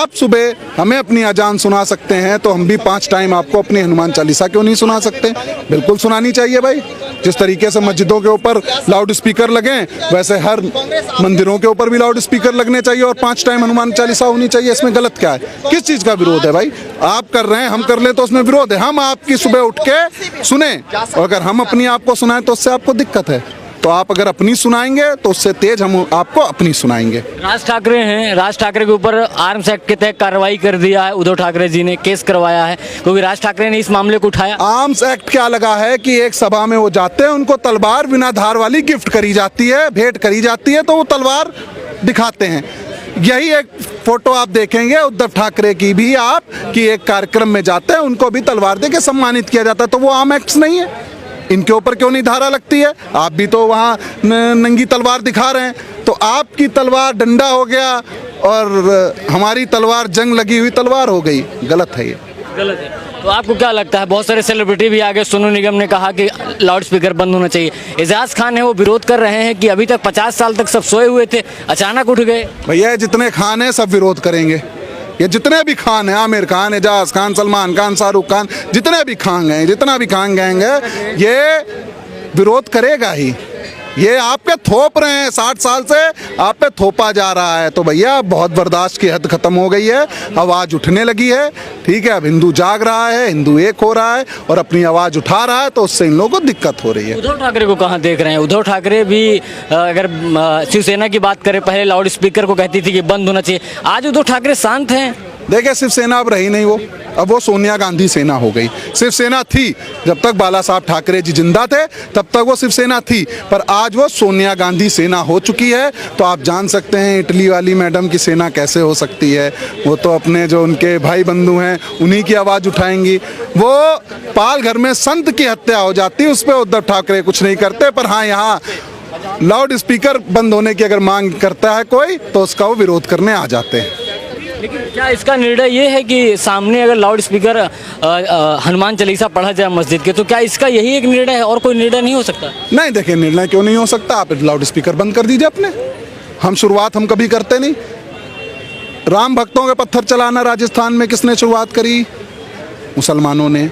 आप सुबह हमें अपनी अजान सुना सकते हैं तो हम भी 5 टाइम आपको अपनी हनुमान चालीसा क्यों नहीं सुना सकते? बिल्कुल सुनानी चाहिए भाई। जिस तरीके से मस्जिदों के ऊपर लाउड स्पीकर लगे वैसे हर मंदिरों के ऊपर भी लाउड स्पीकर लगने चाहिए और 5 टाइम हनुमान चालीसा होनी चाहिए। इसमें गलत क्या है? किस चीज़ का विरोध है भाई? आप कर रहे हैं, हम कर लें तो उसमें विरोध है? हम आपकी सुबह उठ के सुने और अगर हम अपनी आपको सुनाएं तो उससे आपको दिक्कत है। तो आप अगर अपनी सुनाएंगे तो उससे तेज हम आपको अपनी सुनाएंगे। राज ठाकरे हैं, राज ठाकरे के ऊपर आर्म्स एक्ट के तहत कार्रवाई कर दिया है। उद्धव ठाकरे जी ने केस करवाया है क्योंकि राज ठाकरे ने इस मामले को उठाया। आर्म्स एक्ट क्या लगा है कि एक सभा में वो जाते हैं, उनको तलवार बिना धार वाली गिफ्ट करी जाती है, भेंट करी जाती है, तो वो तलवार दिखाते हैं। यही एक फोटो आप देखेंगे उद्धव ठाकरे की भी आप कि एक कार्यक्रम में जाते हैं, उनको भी तलवार दे के सम्मानित किया जाता है। तो वो आर्म एक्ट नहीं है? इनके ऊपर क्यों नहीं धारा लगती है? आप भी तो वहाँ नंगी तलवार दिखा रहे हैं। तो आपकी तलवार डंडा हो गया और हमारी तलवार जंग लगी हुई तलवार हो गई। गलत है ये, गलत है। तो आपको क्या लगता है? बहुत सारे सेलिब्रिटी भी आगे, सोनू निगम ने कहा कि लाउड स्पीकर बंद होना चाहिए। एजाज खान है वो विरोध कर रहे हैं कि अभी तक 50 साल तक सब सोए हुए थे, अचानक उठ गए। भैया जितने खान हैं सब विरोध करेंगे। ये जितने भी खान हैं, आमिर खान, एजाज खान, सलमान खान, शाहरुख खान, जितने भी खान हैं, जितना भी खान गैंग है, ये विरोध करेगा ही। ये आप पे थोप रहे हैं, 60 साल से आप पे थोपा जा रहा है। तो भैया बहुत बर्दाश्त की हद खत्म हो गई है, आवाज़ उठने लगी है। ठीक है, अब हिंदू जाग रहा है, हिंदू एक हो रहा है और अपनी आवाज़ उठा रहा है, तो उससे इन लोगों को दिक्कत हो रही है। उद्धव ठाकरे को कहाँ देख रहे हैं? उद्धव ठाकरे भी अगर शिवसेना की बात करें, पहले लाउड स्पीकर को कहती थी कि बंद होना चाहिए। आज उद्धव ठाकरे शांत हैं। देखिए शिवसेना अब रही नहीं, वो अब वो सोनिया गांधी सेना हो गई। शिवसेना थी जब तक बाला साहब ठाकरे जी जिंदा थे, तब तक वो शिवसेना थी, पर आज वो सोनिया गांधी सेना हो चुकी है। तो आप जान सकते हैं इटली वाली मैडम की सेना कैसे हो सकती है। वो तो अपने जो उनके भाई बंधु हैं उन्हीं की आवाज़ उठाएंगी। वो पाल घर में संत की हत्या हो जाती है, उस पर उद्धव ठाकरे कुछ नहीं करते। पर हाँ, यहाँ लाउड स्पीकर बंद होने की अगर मांग करता है कोई तो उसका वो विरोध करने आ जाते हैं। लेकिन क्या इसका निर्णय ये है कि सामने अगर लाउड स्पीकर हनुमान चालीसा पढ़ा जाए मस्जिद के, तो क्या इसका यही एक निर्णय है और कोई निर्णय नहीं हो सकता? नहीं, देखिए निर्णय क्यों नहीं हो सकता? आप लाउड स्पीकर बंद कर दीजिए अपने। हम शुरुआत हम कभी करते नहीं। राम भक्तों के पत्थर चलाना राजस्थान में किसने शुरुआत करी? मुसलमानों ने।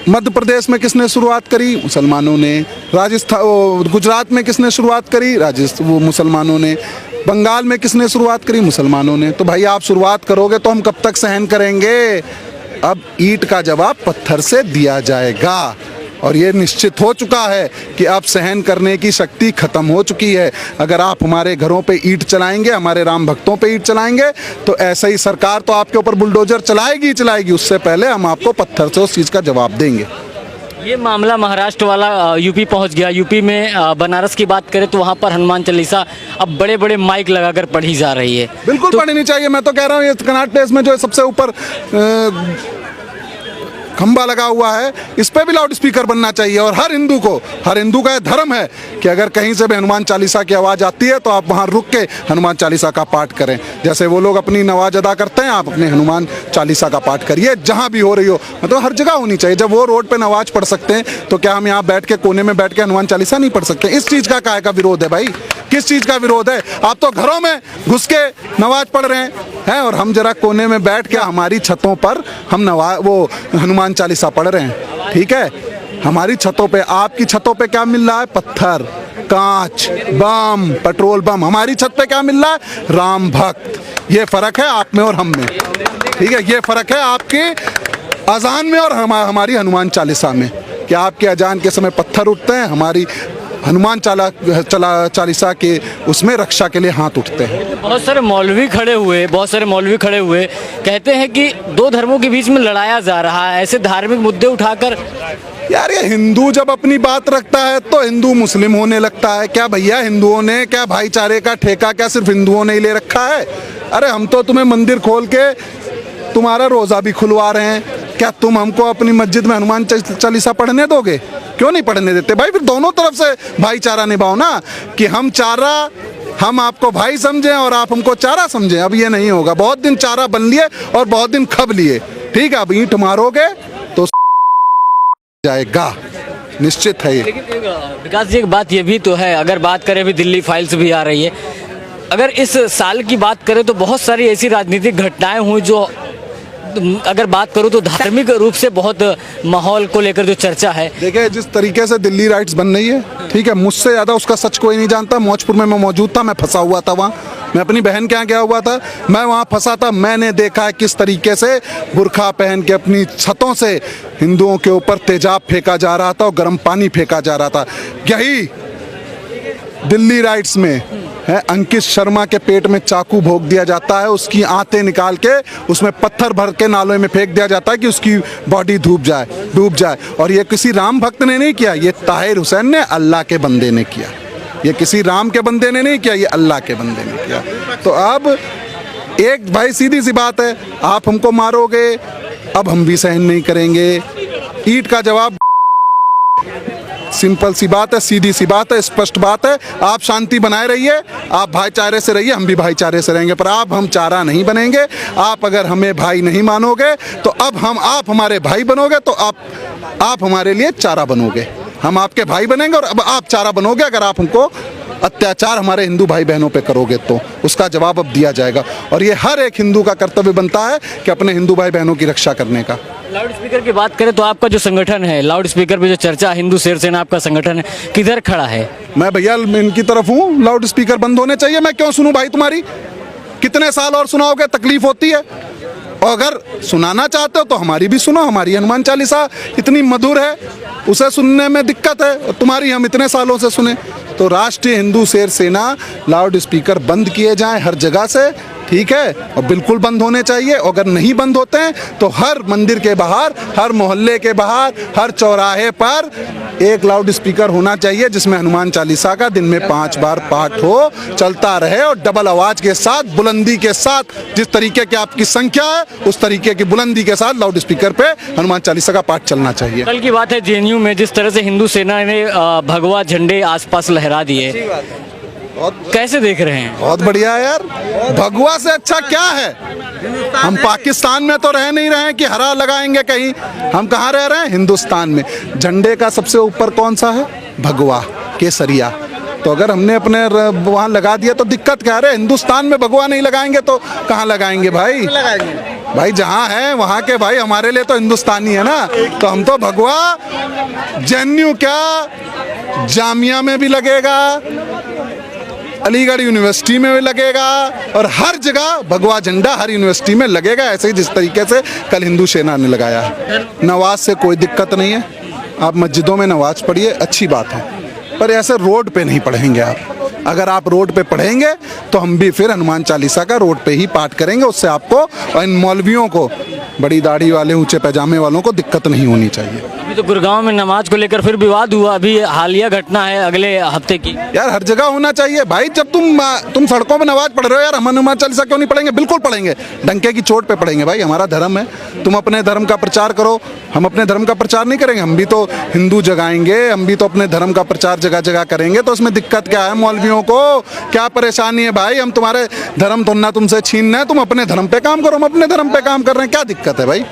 मध्य प्रदेश में किसने शुरुआत करी? मुसलमानों ने। राजस्थान गुजरात में किसने शुरुआत करी? वो मुसलमानों ने। बंगाल में किसने शुरुआत करी? मुसलमानों ने। तो भाई आप शुरुआत करोगे तो हम कब तक सहन करेंगे? अब ईंट का जवाब पत्थर से दिया जाएगा और ये निश्चित हो चुका है कि अब सहन करने की शक्ति खत्म हो चुकी है। अगर आप हमारे घरों पे ईंट चलाएंगे, हमारे राम भक्तों पे ईंट चलाएंगे, तो ऐसे ही सरकार तो आपके ऊपर बुलडोजर चलाएगी। उससे पहले हम आपको पत्थर से उस चीज़ का जवाब देंगे। ये मामला महाराष्ट्र वाला यूपी पहुंच गया। यूपी में बनारस की बात करें तो वहां पर हनुमान चालीसा अब बड़े बड़े माइक लगाकर पढ़ी जा रही है। बिल्कुल तो पढ़नी चाहिए। मैं तो कह रहा हूँ ये कर्नाटक प्लेस में जो सबसे ऊपर खंबा लगा हुआ है, इस पे भी लाउड स्पीकर बनना चाहिए। और हर हिंदू का धर्म है कि अगर कहीं से भी हनुमान चालीसा की आवाज़ आती है तो आप वहाँ रुक के हनुमान चालीसा का पाठ करें। जैसे वो लोग अपनी नमाज अदा करते हैं, आप अपने हनुमान चालीसा का पाठ करिए जहाँ भी हो रही हो। मतलब हर जगह होनी चाहिए। जब वो रोड पे नमाज पढ़ सकते हैं तो क्या हम यहाँ बैठ के कोने में बैठ के हनुमान चालीसा नहीं पढ़ सकते? इस चीज़ का काहे का विरोध है भाई? किस चीज़ का विरोध है? आप तो घरों में घुस के नमाज पढ़ रहे हैं और हम जरा कोने में बैठ के हमारी छतों पर हम वो हनुमान चालीसा पढ़ रहे हैं। ठीक है, हमारी छतों पे, आपकी छतों पे क्या मिल रहा है? पत्थर, कांच, बम, पेट्रोल बम। हमारी छत पे क्या मिल रहा है? राम भक्त। ये फर्क है आप में और हम में। ठीक है, ये फर्क है आपकी अजान में और हमारी हनुमान चालीसा में। कि आपके अजान के समय पत्थर उठते हैं, हमारी हनुमान चालीसा के उसमें रक्षा के लिए हाथ उठते हैं। बहुत सारे मौलवी खड़े हुए कहते हैं कि दो धर्मों के बीच में लड़ाया जा रहा है। ऐसे धार्मिक मुद्दे उठाकर यार ये हिंदू जब अपनी बात रखता है तो हिंदू मुस्लिम होने लगता है। क्या भैया हिंदुओं ने क्या भाईचारे का ठेका क्या सिर्फ हिंदुओं ने ही ले रखा है? अरे हम तो तुम्हें मंदिर खोल के तुम्हारा रोज़ा भी खुलवा रहे हैं। क्या तुम हमको अपनी मस्जिद में हनुमान चालीसा पढ़ने दोगे? क्यों नहीं पढ़ने देते भाई? फिर दोनों तरफ से भाईचारा निभाओ ना, कि हम आपको भाई समझें और आप हमको चारा समझें। अब ये नहीं होगा। बहुत दिन चारा बन लिए और बहुत दिन खब लिए। ठीक है, अब ईंट मारोगे तो जाएगा, निश्चित है ये। लेकिन विकास जी एक बात ये भी तो है, अगर बात करें अभी दिल्ली फाइल्स भी आ रही है, अगर इस साल की बात करें तो बहुत सारी ऐसी राजनीतिक घटनाएं हुई जो, अगर बात करूं तो धार्मिक रूप से बहुत माहौल को लेकर जो चर्चा है। देखिए, जिस तरीके से दिल्ली राइट्स बन रही है, ठीक है, मुझसे ज़्यादा उसका सच कोई नहीं जानता। मौजपुर में मैं मौजूद था, मैं फंसा हुआ था वहाँ, मैं अपनी बहन के यहाँ गया हुआ था, मैं वहाँ फंसा था। मैंने देखा है किस तरीके से बुर्खा पहन के अपनी छतों से हिंदुओं के ऊपर तेजाब फेंका जा रहा था और गर्म पानी फेंका जा रहा था। यही दिल्ली राइट्स में है, अंकित शर्मा के पेट में चाकू भोंक दिया जाता है, उसकी आंतें निकाल के उसमें पत्थर भर के नालों में फेंक दिया जाता है कि उसकी बॉडी डूब जाए। और ये किसी राम भक्त ने नहीं किया, ये ताहिर हुसैन ने, अल्लाह के बंदे ने किया। ये किसी राम के बंदे ने नहीं किया, ये अल्लाह के बंदे ने किया। तो अब एक भाई सीधी सी बात है, आप हमको मारोगे, अब हम भी सहन नहीं करेंगे। ईंट का जवाब, सिंपल सी बात है, सीधी सी बात है, स्पष्ट बात है। आप शांति बनाए रहिए, आप भाईचारे से रहिए, हम भी भाईचारे से रहेंगे, पर हम चारा नहीं बनेंगे। आप अगर हमें भाई नहीं मानोगे तो अब आप हमारे भाई बनोगे तो आप हमारे लिए चारा बनोगे। हम आपके भाई बनेंगे और अब आप चारा बनोगे अगर आप हमको अत्याचार हमारे हिंदू भाई बहनों पे करोगे तो उसका जवाब अब दिया जाएगा। और ये हर एक हिंदू का कर्तव्य बनता है कि अपने हिंदू भाई बहनों की रक्षा करने का। लाउड स्पीकर की बात करें तो आपका जो संगठन है, लाउड स्पीकर पे जो चर्चा, हिंदू शेर सेना आपका संगठन है, किधर खड़ा है? मैं भैया इनकी तरफ हूँ, लाउड स्पीकर बंद होने चाहिए। मैं क्यों सुनूं भाई तुम्हारी? कितने साल और सुनाओगे? तकलीफ होती है। और अगर सुनाना चाहते हो तो हमारी भी सुनो। हमारी हनुमान चालीसा इतनी मधुर है, उसे सुनने में दिक्कत है, तुम्हारी हम इतने सालों से सुने। तो राष्ट्रीय हिंदू शेर सेना लाउड स्पीकर बंद किए जाएं हर जगह से, ठीक है, और बिल्कुल बंद होने चाहिए। अगर नहीं बंद होते हैं तो हर मंदिर के बाहर, हर मोहल्ले के बाहर, हर चौराहे पर एक लाउड स्पीकर होना चाहिए जिसमें हनुमान चालीसा का दिन में 5 बार पाठ हो, चलता रहे और डबल आवाज के साथ, बुलंदी के साथ, जिस तरीके की आपकी संख्या है उस तरीके की बुलंदी के साथ लाउड स्पीकर पे हनुमान चालीसा का पाठ चलना चाहिए। कल की बात है जेएनयू में जिस तरह से हिंदू सेना ने भगवा झंडे आसपास लहरा दिए, कैसे देख रहे हैं? बहुत बढ़िया यार, भगवा से अच्छा क्या है? हम पाकिस्तान में तो रह नहीं रहे हैं कि हरा लगाएंगे कहीं, हम कहाँ रह रहे हैं? हिंदुस्तान में। झंडे का सबसे ऊपर कौन सा है? भगवा, केसरिया। तो अगर हमने अपने वहाँ लगा दिया तो दिक्कत क्या है? हिंदुस्तान में भगवा नहीं लगाएंगे तो कहाँ लगाएंगे भाई? भाई जहाँ है वहाँ के भाई हमारे लिए तो हिंदुस्तानी है ना। तो हम तो भगवा जेएनयू क्या, जामिया में भी लगेगा, अलीगढ़ यूनिवर्सिटी में भी लगेगा और हर जगह भगवा झंडा हर यूनिवर्सिटी में लगेगा, ऐसे ही जिस तरीके से कल हिंदू सेना ने लगाया है। नमाज से कोई दिक्कत नहीं है, आप मस्जिदों में नमाज पढ़िए, अच्छी बात है, पर ऐसे रोड पे नहीं पढ़ेंगे आप। अगर आप रोड पे पढ़ेंगे तो हम भी फिर हनुमान चालीसा का रोड पे ही पाठ करेंगे। उससे आपको और इन मौलवियों को, बड़ी दाढ़ी वाले ऊंचे पैजामे वालों को दिक्कत नहीं होनी चाहिए। अभी तो गुड़गांव में नमाज को लेकर फिर विवाद हुआ, अभी हालिया घटना है अगले हफ्ते की। यार हर जगह होना चाहिए भाई। जब तुम सड़कों में नमाज पढ़ रहे हो यार, हम हनुमान चालीसा क्यों नहीं पढ़ेंगे? बिल्कुल पढ़ेंगे, डंके की चोट पे पढ़ेंगे भाई, हमारा धर्म है। तुम अपने धर्म का प्रचार करो, हम अपने धर्म का प्रचार नहीं करेंगे? हम भी तो हिंदू जगाएंगे, हम भी तो अपने धर्म का प्रचार जगह जगह करेंगे। तो उसमें दिक्कत क्या है? मौलवियों को क्या परेशानी है भाई? हम तुम्हारे धर्म तो ना तुमसे छीन रहे हैं, तुम अपने धर्म पे काम करो, हम अपने धर्म पे काम कर रहे हैं, क्या दिक्कत है भाई?